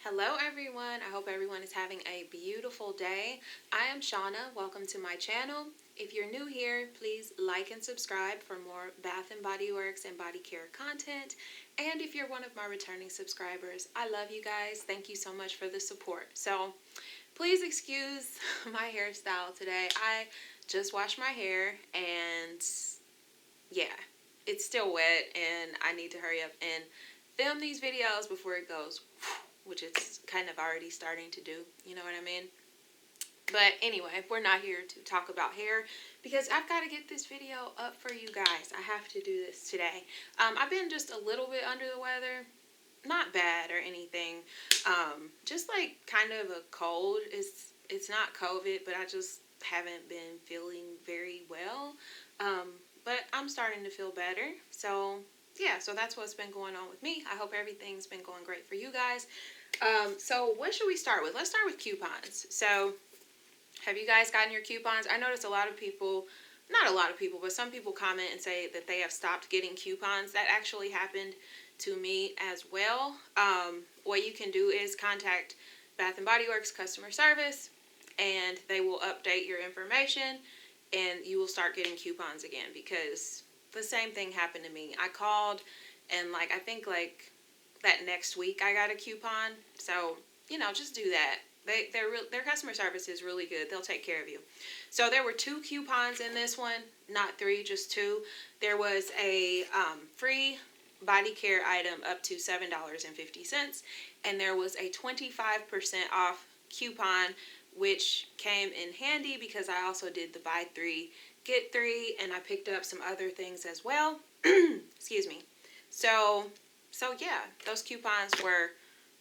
Hello everyone, I hope everyone is having a beautiful day. I am Shauna, welcome to my channel. If you're new here, please like and subscribe for more Bath and Body Works and body care content. And if you're one of my returning subscribers, I love you guys. Thank you so much for the support. So please excuse my hairstyle today. I just washed my hair and yeah, it's still wet and I need to hurry up and film these videos before it goes, which it's kind of already starting to do, you know what I mean? But anyway, we're not here to talk about hair because I've got to get this video up for you guys. I have to do this today. I've been just a little bit under the weather. Not bad or anything. Just like kind of a cold. It's not COVID, but I just haven't been feeling very well. But I'm starting to feel better. So yeah, so that's what's been going on with me. I hope everything's been going great for you guys. So what should we start with? Let's start with coupons. So have you guys gotten your coupons? I noticed a lot of people, not a lot of people, but some people comment and say that they have stopped getting coupons. That actually happened to me as well. What you can do is contact Bath and Body Works customer service and they will update your information and you will start getting coupons again, because the same thing happened to me. I called and I think that next week I got a coupon. So, you know, just do that. Their customer service is really good. They'll take care of you. So there were 2 coupons in this one, not 3, just 2. There was a free body care item up to $7.50, and there was a 25% off coupon, which came in handy because I also did the buy 3 get 3, and I picked up some other things as well. Excuse me. So yeah, those coupons were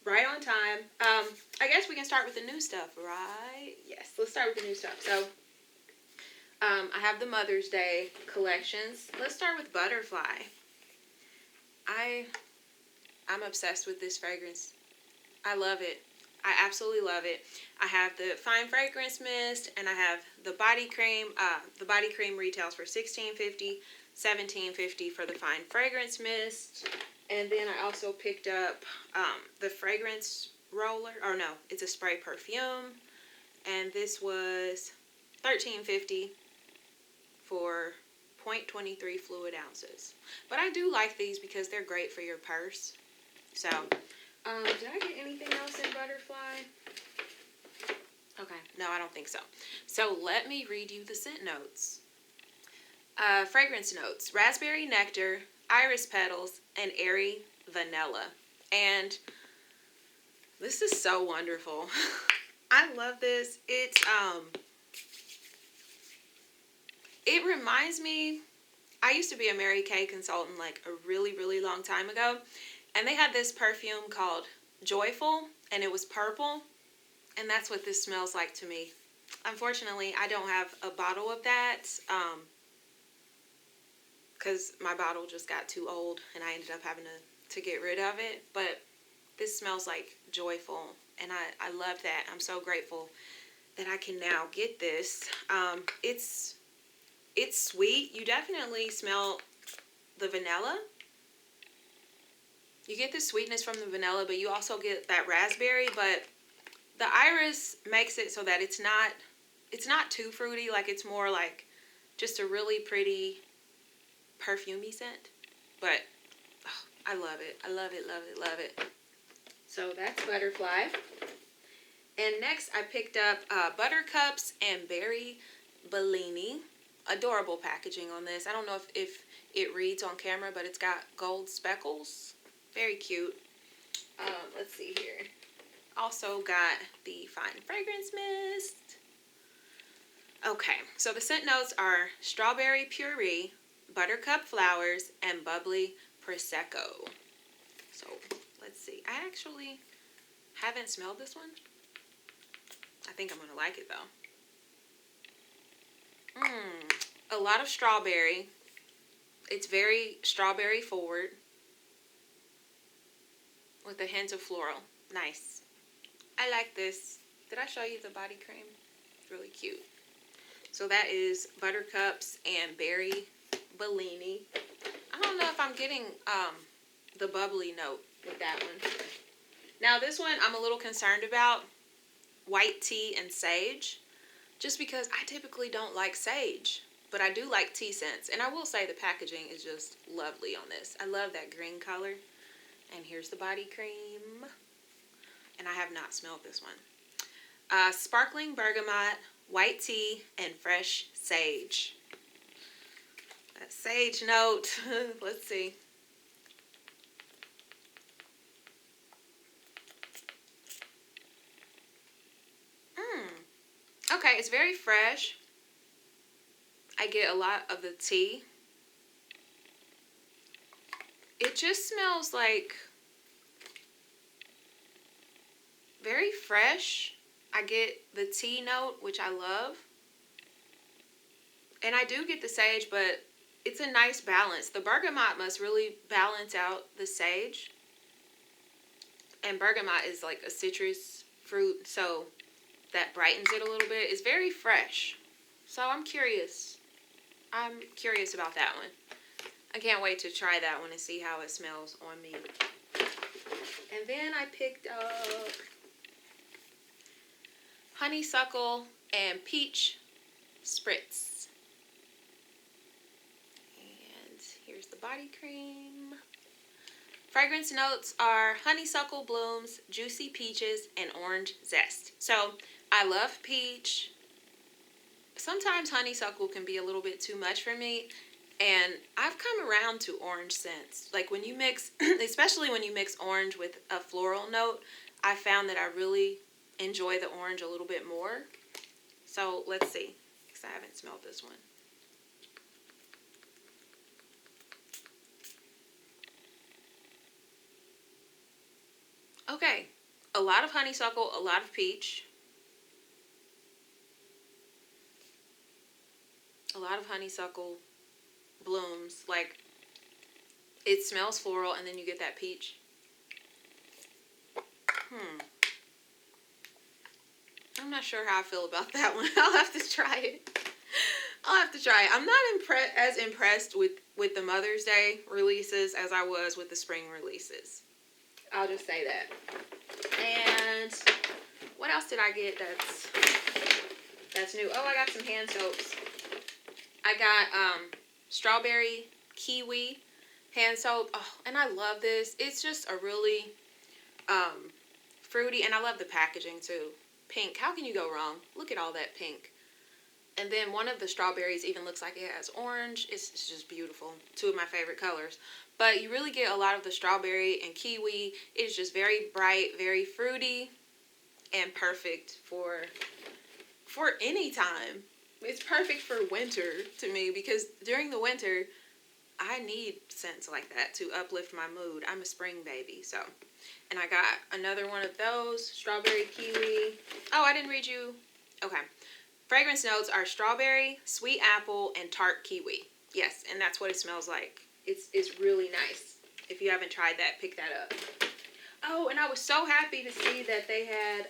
right on time. I guess we can start with the new stuff, right? Yes, let's start with the new stuff. So I have the Mother's Day collections. Let's start with Butterfly. I'm obsessed with this fragrance. I love it. I absolutely love it. I have the Fine Fragrance Mist, and I have the body cream. The body cream retails for $16.50, $17.50 for the Fine Fragrance Mist. And then I also picked up the fragrance roller. Or no, it's a spray perfume. And this was $13.50 for 0.23 fluid ounces. But I do like these because they're great for your purse. So did I get anything else in Butterfly? Okay, no, I don't think so. So let me read you the scent notes. Fragrance notes: raspberry nectar, iris petals, and airy vanilla. And this is so wonderful. I love this. It reminds me, I used to be a Mary Kay consultant a really, really long time ago. And they had this perfume called Joyful, and it was purple, and that's what this smells like to me. Unfortunately, I don't have a bottle of that, because my bottle just got too old, and I ended up having to get rid of it. But this smells like Joyful, and I love that. I'm so grateful that I can now get this. It's sweet. You definitely smell the vanilla. You get the sweetness from the vanilla, but you also get that raspberry. But the iris makes it so that it's not too fruity. It's more like just a really pretty perfumey scent. But oh, I love it. I love it, love it, love it. So that's Butterfly. And next I picked up Buttercups and Berry Bellini. Adorable packaging on this. I don't know if it reads on camera, but it's got gold speckles. Very cute. Let's see here. Also got the Fine Fragrance Mist. Okay, so the scent notes are strawberry puree, buttercup flowers, and bubbly prosecco. So let's see. I actually haven't smelled this one. I think I'm gonna like it though. A lot of strawberry. It's very strawberry forward, with a hint of floral. Nice. I like this. Did I show you the body cream? It's really cute. So that is Buttercups and Berry Bellini. I don't know if I'm getting the bubbly note with that one. Now this one I'm a little concerned about, white tea and sage, just because I typically don't like sage, but I do like tea scents. And I will say the packaging is just lovely on this. I love that green color. And here's the body cream. And I have not smelled this one. Sparkling bergamot, white tea, and fresh sage. That sage note. Let's see. Okay, it's very fresh. I get a lot of the tea. It just smells like very fresh. I get the tea note, which I love. And I do get the sage, but it's a nice balance. The bergamot must really balance out the sage. And bergamot is like a citrus fruit, so that brightens it a little bit. It's very fresh. So I'm curious. I'm curious about that one. I can't wait to try that one and see how it smells on me. And then I picked up Honeysuckle and Peach Spritz. And here's the body cream. Fragrance notes are honeysuckle blooms, juicy peaches, and orange zest. So I love peach. Sometimes honeysuckle can be a little bit too much for me. And I've come around to orange scents. Like when you mix, especially when you mix orange with a floral note, I found that I really enjoy the orange a little bit more. So let's see, because I haven't smelled this one. Okay, a lot of honeysuckle, a lot of peach. A lot of honeysuckle blooms. Like, it smells floral and then you get that peach. I'm not sure how I feel about that one. I'll have to try it. I'll have to try it. I'm not as impressed with the Mother's Day releases as I was with the spring releases. I'll just say that. And what else did I get that's new? Oh, I got some hand soaps. I got strawberry kiwi hand soap. Oh, and I love this. It's just a really fruity, and I love the packaging too. Pink. How can you go wrong? Look at all that pink. And then one of the strawberries even looks like it has orange. It's just beautiful. Two of my favorite colors. But you really get a lot of the strawberry and kiwi. It's just very bright, very fruity, and perfect for any time. It's perfect for winter to me, because during the winter, I need scents like that to uplift my mood. I'm a spring baby, so. And I got another one of those, strawberry kiwi. Oh, I didn't read you. Okay. Fragrance notes are strawberry, sweet apple, and tart kiwi. Yes, and that's what it smells like. It's really nice. If you haven't tried that, pick that up. Oh, and I was so happy to see that they had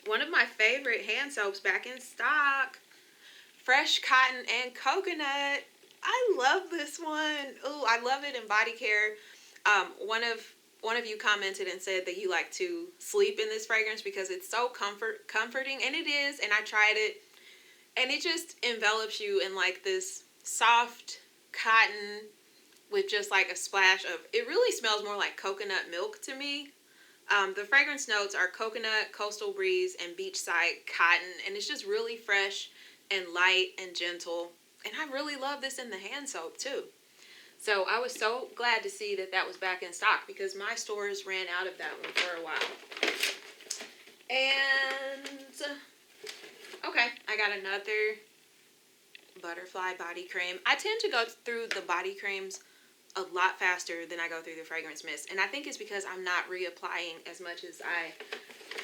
one of my favorite hand soaps back in stock. Fresh cotton and coconut. I love this one. Ooh, I love it in body care. One of you commented and said that you like to sleep in this fragrance because it's so comforting, and it is. And I tried it, and it just envelops you in like this soft cotton with just like a splash of. It really smells more like coconut milk to me. The fragrance notes are coconut, coastal breeze, and beachside cotton, and it's just really fresh and light and gentle. And I really love this in the hand soap too. So I was so glad to see that that was back in stock, because my stores ran out of that one for a while. And okay, I got another butterfly body cream. I tend to go through the body creams a lot faster than I go through the fragrance mist. And I think it's because I'm not reapplying as much as I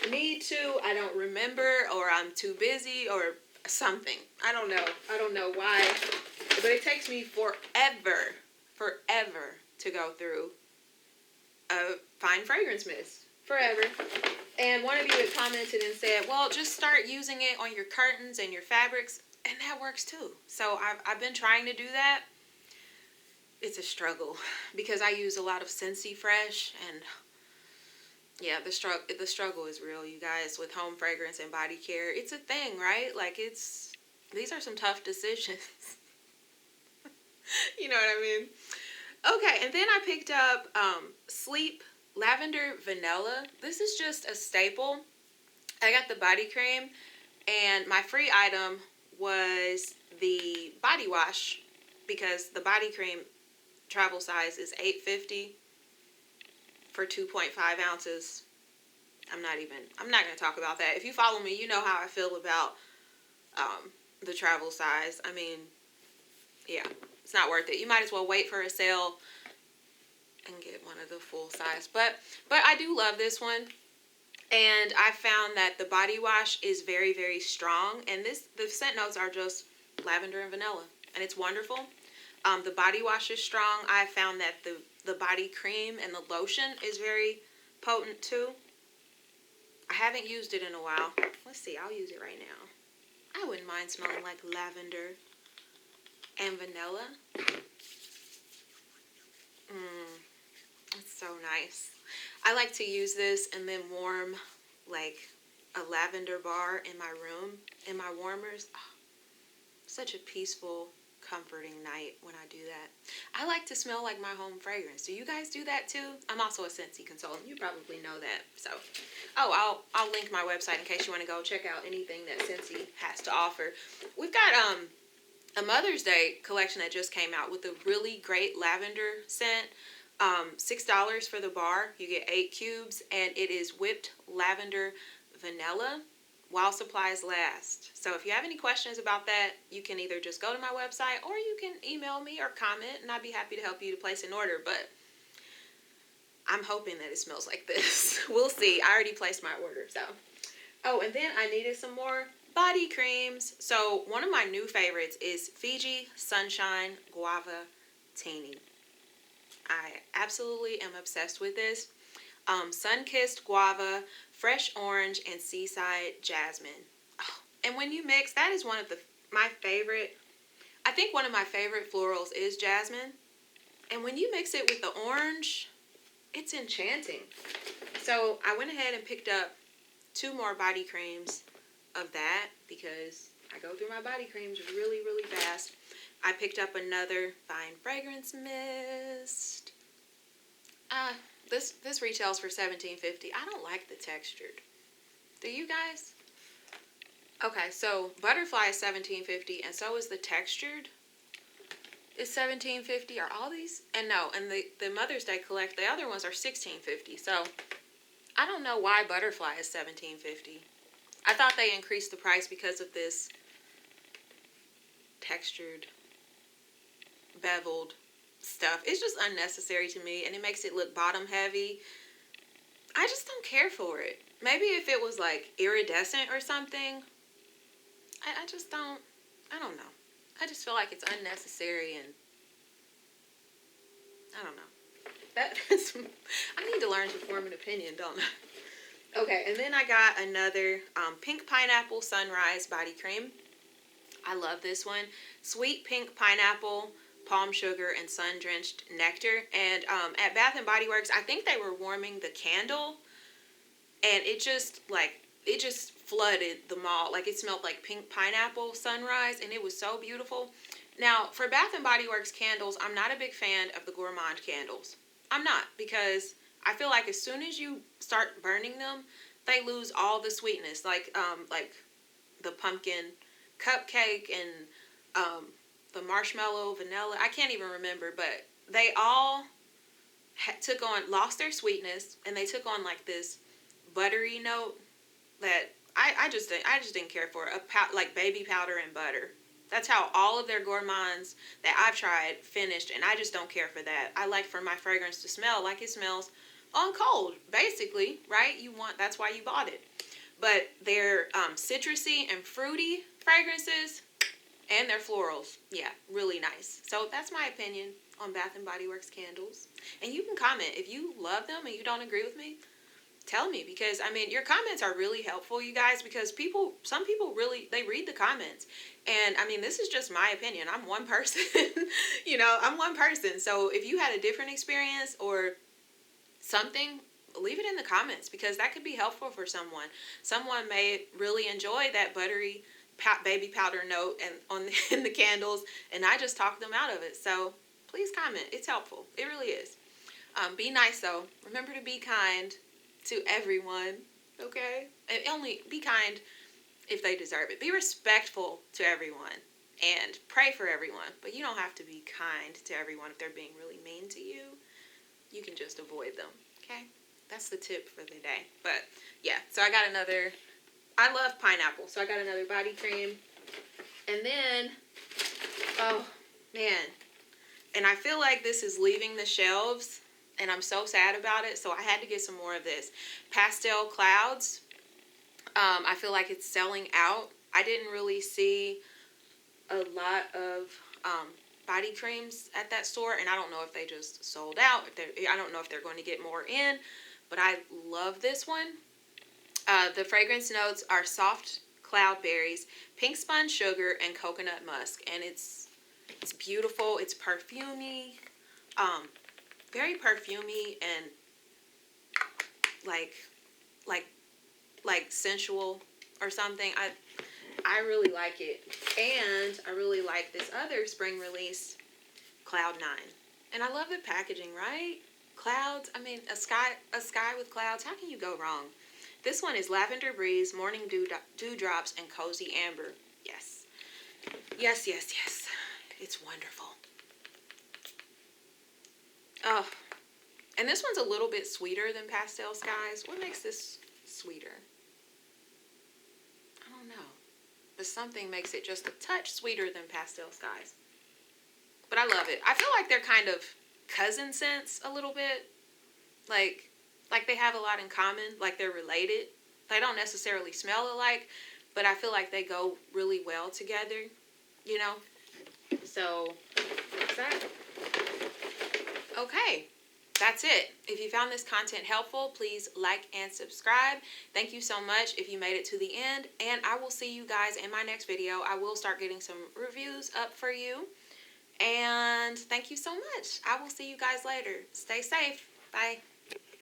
need to. I don't remember, or I'm too busy, or something. I don't know why. But it takes me forever to go through a fine fragrance mist. Forever. And one of you had commented and said, well, just start using it on your curtains and your fabrics. And that works too. So I've been trying to do that. It's a struggle because I use a lot of Scentsy Fresh, and Yeah, the struggle is real, you guys, with home fragrance and body care. It's a thing, right? Like, these are some tough decisions. You know what I mean? Okay, and then I picked up Sleep Lavender Vanilla. This is just a staple. I got the body cream, and my free item was the body wash, because the body cream travel size is $8.50 for 2.5 ounces. I'm not going to talk about that. If you follow me, you know how I feel about the travel size. I mean, yeah, it's not worth it. You might as well wait for a sale and get one of the full size. But I do love this one. And I found that the body wash is very, very strong. And the scent notes are just lavender and vanilla. And it's wonderful. The body wash is strong. I found that the body cream and the lotion is very potent too. I haven't used it in a while. Let's see, I'll use it right now. I wouldn't mind smelling like lavender and vanilla. It's so nice. I like to use this and then warm like a lavender bar in my room, in my warmers. Oh, such a peaceful, comforting night when I do that. I like to smell like my home fragrance. Do you guys do that too? I'm also a Scentsy consultant. You probably know that. So, I'll link my website in case you want to go check out anything that Scentsy has to offer. We've got a Mother's Day collection that just came out with a really great lavender scent. $6 for the bar. You get 8 cubes, and it is whipped lavender vanilla while supplies last. So if you have any questions about that, you can either just go to my website or you can email me or comment, and I'd be happy to help you to place an order. But I'm hoping that it smells like this. We'll see. I already placed my order. So, oh, and then I needed some more body creams. So one of my new favorites is Fiji Sunshine Guava-Tini. I absolutely am obsessed with this. Sun-kissed guava, fresh orange, and seaside jasmine. Oh, and when you mix, that is one of my favorite. I think one of my favorite florals is jasmine. And when you mix it with the orange, it's enchanting. So I went ahead and picked up 2 more body creams of that because I go through my body creams really, really fast. I picked up another Fine Fragrance Mist. This retails for $17.50. I don't like the textured. Do you guys? Okay, so Butterfly is $17.50, and so is the textured. Is $17.50. Are all these? And no, and the Mother's Day collect, the other ones are $16.50. So I don't know why Butterfly is $17.50. I thought they increased the price because of this textured, beveled stuff. It's just unnecessary to me, and it makes it look bottom heavy. I just don't care for it. Maybe if it was like iridescent or something. I just don't. I don't know. I just feel like it's unnecessary, and I don't know. That's I need to learn to form an opinion, don't I? Okay, and then I got another Pink Pineapple Sunrise Body Cream. I love this one. Sweet pink pineapple, palm sugar, and sun-drenched nectar. And at Bath and Body Works, I think they were warming the candle, and it just flooded the mall. Like, it smelled like pink pineapple sunrise, and it was so beautiful. Now, for Bath and Body Works candles, I'm not a big fan of the gourmand candles. I'm not, because I feel like as soon as you start burning them, they lose all the sweetness. Like the pumpkin cupcake and the marshmallow vanilla. I can't even remember, but they all lost their sweetness, and they took on like this buttery note that I just didn't care for. Like baby powder and butter. That's how all of their gourmands that I've tried finished, and I just don't care for that. I like for my fragrance to smell like it smells on cold, basically, right? That's why you bought it. But their citrusy and fruity fragrances and their florals, yeah, really nice. So that's my opinion on Bath and Body Works candles. And you can comment if you love them and you don't agree with me. Tell me, because I mean, your comments are really helpful, you guys, because some people really, they read the comments. And I mean, this is just my opinion. I'm one person. I'm one person. So if you had a different experience or something, leave it in the comments, because that could be helpful for someone. Someone may really enjoy that buttery baby powder note and in the candles, and I just talked them out of it. So please comment. It's helpful. It really is. Be nice though. Remember to be kind to everyone. Okay? And only be kind if they deserve it. Be respectful to everyone and pray for everyone. But you don't have to be kind to everyone if they're being really mean to you. You can just avoid them. Okay? That's the tip for the day. But yeah, so I got another. I love pineapple, so I got another body cream. And then, oh man, and I feel like this is leaving the shelves, and I'm so sad about it, so I had to get some more of this. Pastel Clouds. I feel like it's selling out. I didn't really see a lot of body creams at that store, and I don't know if they just sold out. I don't know if they're going to get more in, but I love this one. The fragrance notes are soft cloudberries, pink sponge sugar, and coconut musk, and it's beautiful. It's perfumey, very perfumey and like sensual or something. I really like it, and I really like this other spring release, Cloud 9, and I love the packaging. Right, clouds. I mean, a sky with clouds. How can you go wrong? This one is Lavender Breeze, Morning Dewdrops, and Cozy Amber. Yes. Yes, yes, yes. It's wonderful. Oh. And this one's a little bit sweeter than Pastel Skies. What makes this sweeter? I don't know. But something makes it just a touch sweeter than Pastel Skies. But I love it. I feel like they're kind of cousin scents a little bit. Like they have a lot in common, like they're related. They don't necessarily smell alike, but I feel like they go really well together, you know? So, what's that? Okay, that's it. If you found this content helpful, please like and subscribe. Thank you so much if you made it to the end, and I will see you guys in my next video. I will start getting some reviews up for you, and thank you so much. I will see you guys later. Stay safe. Bye.